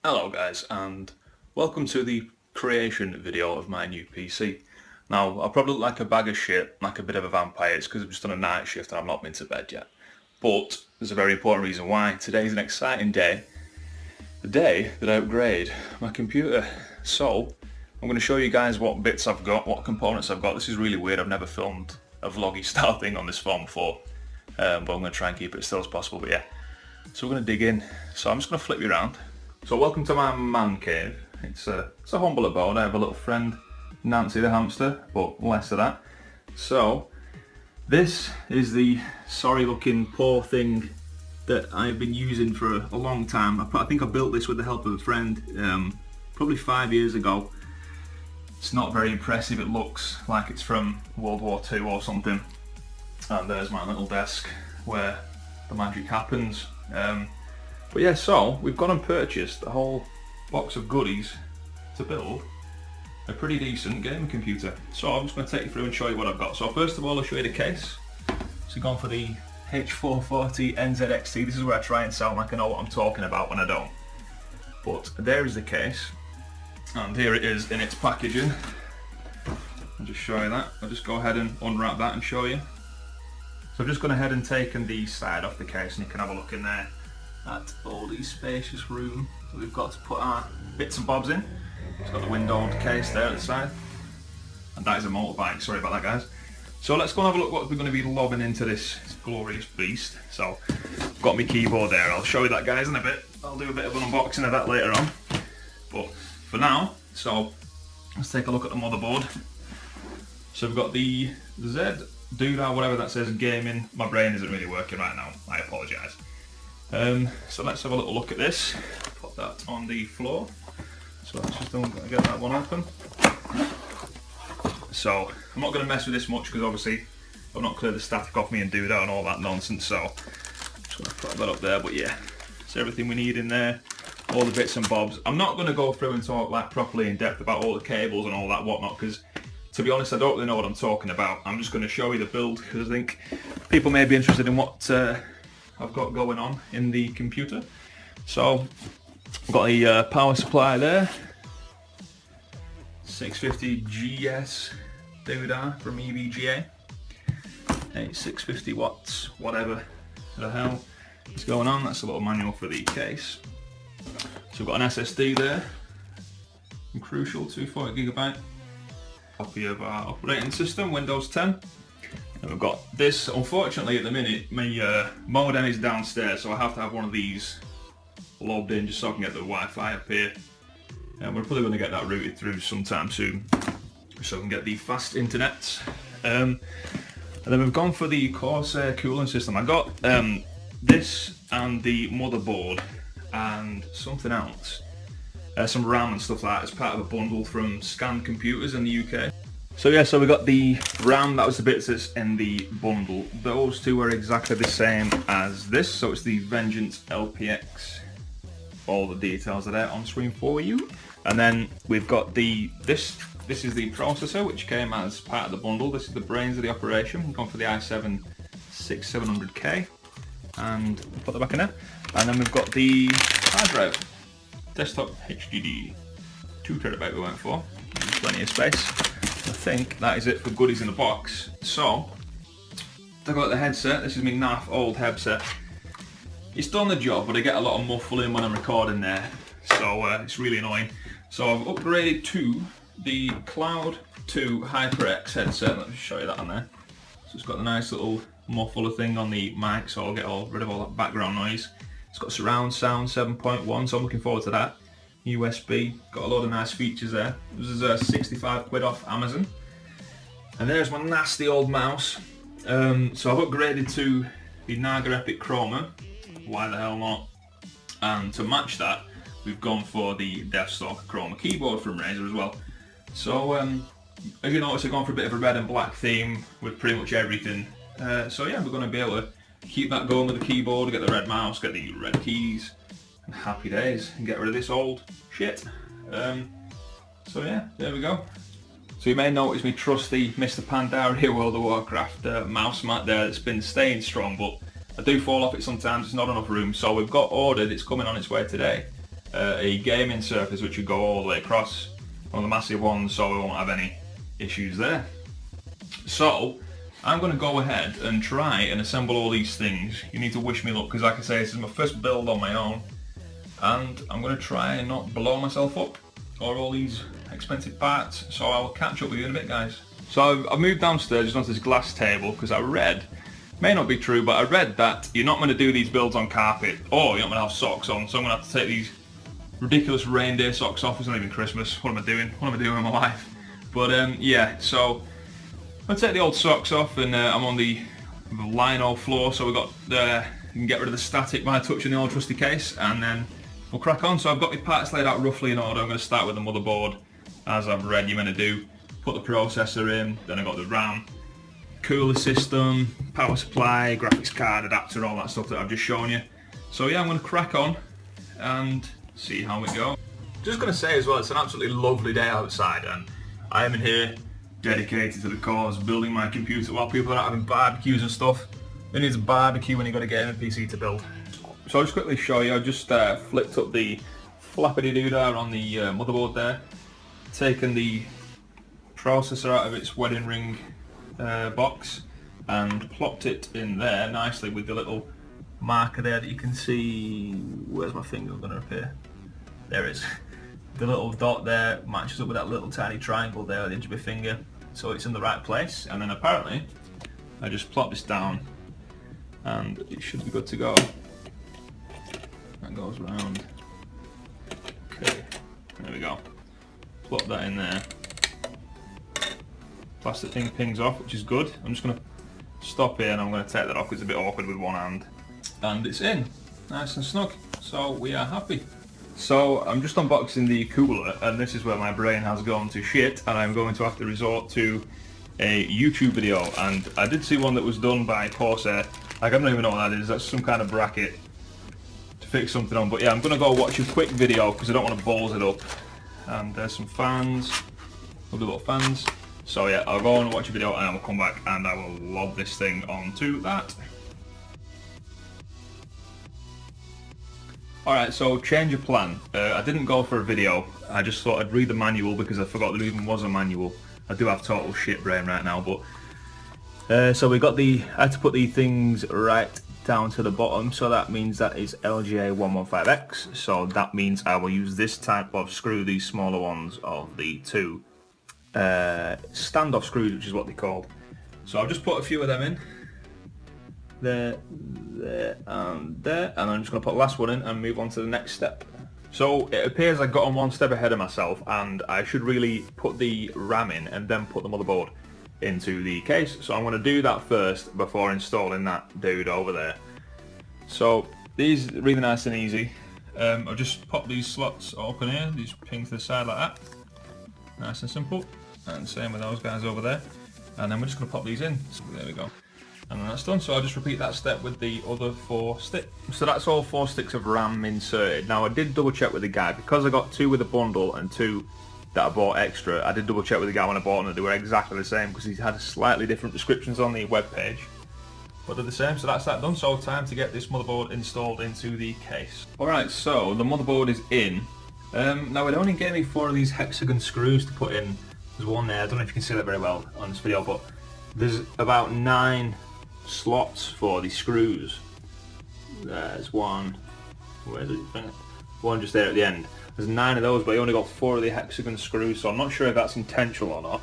Hello guys, and welcome to the creation video of my new PC. Now, I'll probably look like a bag of shit, like a bit of a vampire. It's because I'm just on a night shift and I've not been to bed yet. But there's a very important reason why. Today's an exciting day. The day that I upgrade my computer. So, I'm going to show you guys what bits I've got, what components I've got. This is really weird. I've never filmed a vloggy style thing on this phone before. But I'm going to try and keep it as still as possible. But yeah, so we're going to dig in. So I'm just going to flip you around. So welcome to my man cave. It's a humble abode. I have a little friend, Nancy the hamster, but less of that. So this is the sorry looking poor thing that I've been using for a long time. I think I built this with the help of a friend probably 5 years ago. It's not very impressive. It looks like it's from World War II or something. And there's my little desk where the magic happens. But yeah, so we've gone and purchased a whole box of goodies to build a pretty decent gaming computer. So I'm just going to take you through and show you what I've got. So first of all, I'll show you the case. So we've gone for the H440 NZXT. This is where I try and sound like I know what I'm talking about when I don't. But there is the case, and here it is in its packaging. I'll just show you that. I'll just go ahead and unwrap that and show you. So I've just gone ahead and taken the side off the case, and you can have a look in there at all the spacious room that we've got to put our bits and bobs in. It's got the windowed case there at the side, and that is a motorbike. Sorry about that, guys. So let's go and have a look what we're going to be lobbing into this glorious beast. So I've got my keyboard there. I'll show you that, guys, in a bit. I'll do a bit of an unboxing of that later on. But for now, so let's take a look at the motherboard. So we've got the Z Doodah, whatever that says, gaming. My brain isn't really working right now. I apologise. So let's have a little look at this. Put that on the floor. So let's just get that one open. So I'm not going to mess with this much because obviously I've not cleared the static off me and do that and all that nonsense. So I'm just going to put that up there. But yeah, it's everything we need in there. All the bits and bobs. I'm not going to go through and talk like properly in depth about all the cables and all that whatnot, because to be honest, I don't really know what I'm talking about. I'm just going to show you the build because I think people may be interested in what I've got going on in the computer. So I've got a power supply there, 650 GS Doodah from EVGA, a 650 watts, whatever the hell is going on. That's a little manual for the case. So we've got an SSD there, and crucial 240GB, copy of our operating system, Windows 10. And we've got this. Unfortunately at the minute my modem is downstairs, so I have to have one of these lobbed in just so I can get the Wi-Fi up here. And we're probably going to get that routed through sometime soon so I can get the fast internet. And then we've gone for the Corsair cooling system. I got this and the motherboard and something else, some RAM and stuff like that, as part of a bundle from Scanned Computers in the UK. So yeah, so we got the RAM, that was the bits that's in the bundle. Those two are exactly the same as this, so it's the Vengeance LPX. All the details are there on screen for you. And then we've got this is the processor, which came as part of the bundle. This is the brains of the operation. We've gone for the i7-6700K, and put that back in there. And then we've got the hard drive, desktop HDD, 2TB we went for, plenty of space. I think that is it for goodies in the box. So I've got the headset. This is my naff old headset. It's done the job, but I get a lot of muffling when I'm recording there, so it's really annoying. So I've upgraded to the Cloud 2 HyperX headset. Let me show you that on there. So it's got a nice little muffler thing on the mic, so I'll get rid of all that background noise. It's got surround sound 7.1, so I'm looking forward to that. USB, got a load of nice features there. This is £65 off Amazon. And there's my nasty old mouse. So I've upgraded to the Naga Epic Chroma. Why the hell not? And to match that, we've gone for the Deathstalker Chroma keyboard from Razer as well. So as you notice, I've gone for a bit of a red and black theme with pretty much everything. So yeah, we're going to be able to keep that going with the keyboard, get the red mouse, get the red keys, and happy days, and get rid of this old shit. So yeah, there we go. So you may notice me trusty Mr. Pandaria World of Warcraft mouse mat there that's been staying strong, but I do fall off it sometimes. It's not enough room, so we've got ordered. It's coming on its way today. a gaming surface which would go all the way across, one of the massive ones, so we won't have any issues there. So I'm going to go ahead and try and assemble all these things. You need to wish me luck, because like I say, this is my first build on my own, and I'm going to try and not blow myself up or all these expensive parts. So I'll catch up with you in a bit, guys. So I've moved downstairs just onto this glass table because I read, may not be true, but I read that you're not going to do these builds on carpet, or you're not going to have socks on. So I'm going to have to take these ridiculous reindeer socks off. It's not even Christmas. What am I doing? What am I doing with my life? But yeah, so I'll take the old socks off, and I'm on the lino floor, so we've got you can get rid of the static by touching the old trusty case, and then we'll crack on. So I've got my parts laid out roughly in order. I'm going to start with the motherboard, as I've read you're going to do. Put the processor in, then I've got the RAM, cooler system, power supply, graphics card, adapter, all that stuff that I've just shown you. So yeah, I'm going to crack on and see how it goes. Just going to say as well, it's an absolutely lovely day outside, and I am in here dedicated to the cause, building my computer while people are out having barbecues and stuff. Who needs a barbecue when you've got to get a PC to build? So I'll just quickly show you. I just flipped up the flappity-doo-dah on the motherboard there, taken the processor out of its wedding ring box and plopped it in there nicely with the little marker there that you can see. Where's my finger going to appear? There it is. The little dot there matches up with that little tiny triangle there at the edge of my finger, so it's in the right place. And then apparently I just plop this down and it should be good to go. That goes round. Okay, there we go. Plop that in there. Plastic thing pings off, which is good. I'm just going to stop here and I'm going to take that off because it's a bit awkward with one hand. And it's in, nice and snug. So we are happy. So I'm just unboxing the cooler, and this is where my brain has gone to shit, and I'm going to have to resort to a YouTube video. And I did see one that was done by Corsair. Like, I don't even know what that is. That's some kind of bracket to fix something on. But yeah, I'm going to go watch a quick video because I don't want to balls it up. And there's some fans, lovely little fans. So yeah, I'll go and watch a video and I will come back and I will lob this thing onto that. Alright, so change of plan. I didn't go for a video. I just thought I'd read the manual because I forgot there even was a manual. I do have total shit brain right now, but so we got I had to put these things right down to the bottom, so that means that is LGA 115X. So that means I will use this type of screw, these smaller ones of the two standoff screws, which is what they're called. So I've just put a few of them in. There, and there, and I'm just going to put the last one in and move on to the next step. So it appears I got on one step ahead of myself, and I should really put the RAM in and then put the motherboard into the case. So I'm going to do that first before installing that dude over there. So these are really nice and easy. I'll just pop these slots open here, these ping to the side like that. Nice and simple. And same with those guys over there. And then we're just going to pop these in. So there we go. And then that's done, so I'll just repeat that step with the other 4 sticks. So that's all 4 sticks of RAM inserted. Now I did double check with the guy, because I got 2 with a bundle and 2 that I bought extra. I did double check with the guy when I bought them that they were exactly the same, because he had slightly different descriptions on the web page. But they're the same, so that's that done. So time to get this motherboard installed into the case. Alright, so the motherboard is in. Now it only gave me 4 of these hexagon screws to put in. There's one there, I don't know if you can see that very well on this video, but there's about 9 slots for the screws. There's one, where's it? One just there at the end. There's 9 of those, but I only got 4 of the hexagon screws, so I'm not sure if that's intentional or not.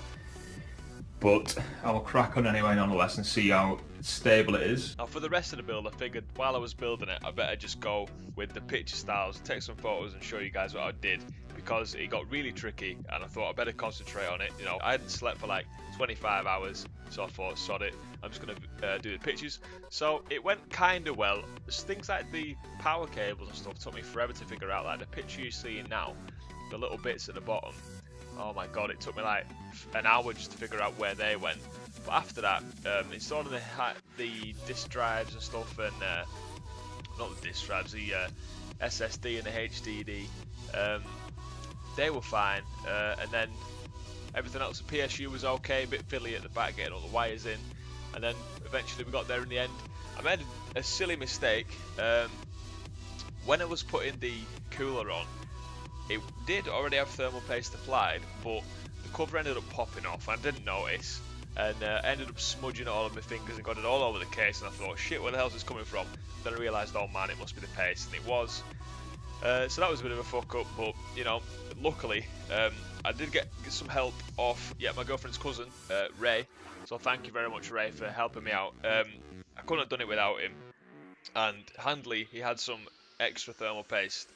But I will crack on anyway nonetheless and see how stable it is. Now for the rest of the build, I figured while I was building it, I better just go with the picture styles, take some photos and show you guys what I did, because it got really tricky and I thought I better concentrate on it. You know, I hadn't slept for like 25 hours, so I thought, sod it, I'm just going to do the pictures. So it went kind of well. There's things like the power cables and stuff took me forever to figure out, like the picture you're seeing now, the little bits at the bottom. Oh my god, it took me like an hour just to figure out where they went. But after that, installing the disk drives and stuff, and not the disk drives, the SSD and the HDD, they were fine. And then everything else, the PSU was okay, a bit fiddly at the back, getting all the wires in. And then eventually we got there in the end. I made a silly mistake. When I was putting the cooler on, it did already have thermal paste applied, but the cover ended up popping off. I didn't notice, and ended up smudging it all on my fingers and got it all over the case. And I thought, shit, where the hell's this coming from? Then I realised, oh man, it must be the paste, and it was. So that was a bit of a fuck up, but you know, luckily I did get some help off my girlfriend's cousin, Ray. So thank you very much, Ray, for helping me out. I couldn't have done it without him. And handily, he had some extra thermal paste,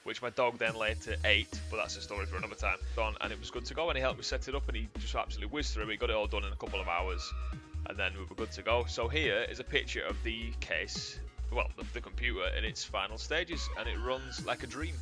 which my dog then later ate, but that's a story for another time. And it was good to go, and he helped me set it up, and he just absolutely whizzed through. We got it all done in a couple of hours, and then we were good to go. So here is a picture of the case, well, the computer in its final stages, and it runs like a dream.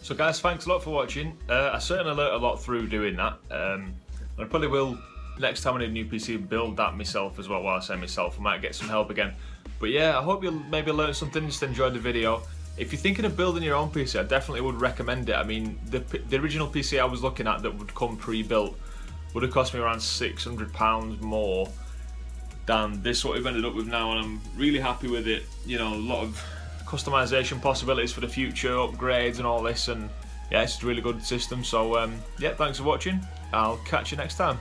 So guys, thanks a lot for watching. I certainly learnt a lot through doing that. I probably will, next time I need a new PC, build that myself as well. While I say myself, I might get some help again. But yeah, I hope you'll maybe learn something, just enjoyed the video. If you're thinking of building your own PC, I definitely would recommend it. I mean, the original PC I was looking at that would come pre-built would have cost me around £600 more than this, what we've ended up with now, and I'm really happy with it. You know, a lot of customization possibilities for the future, upgrades and all this, and yeah, it's a really good system. So yeah, thanks for watching. I'll catch you next time.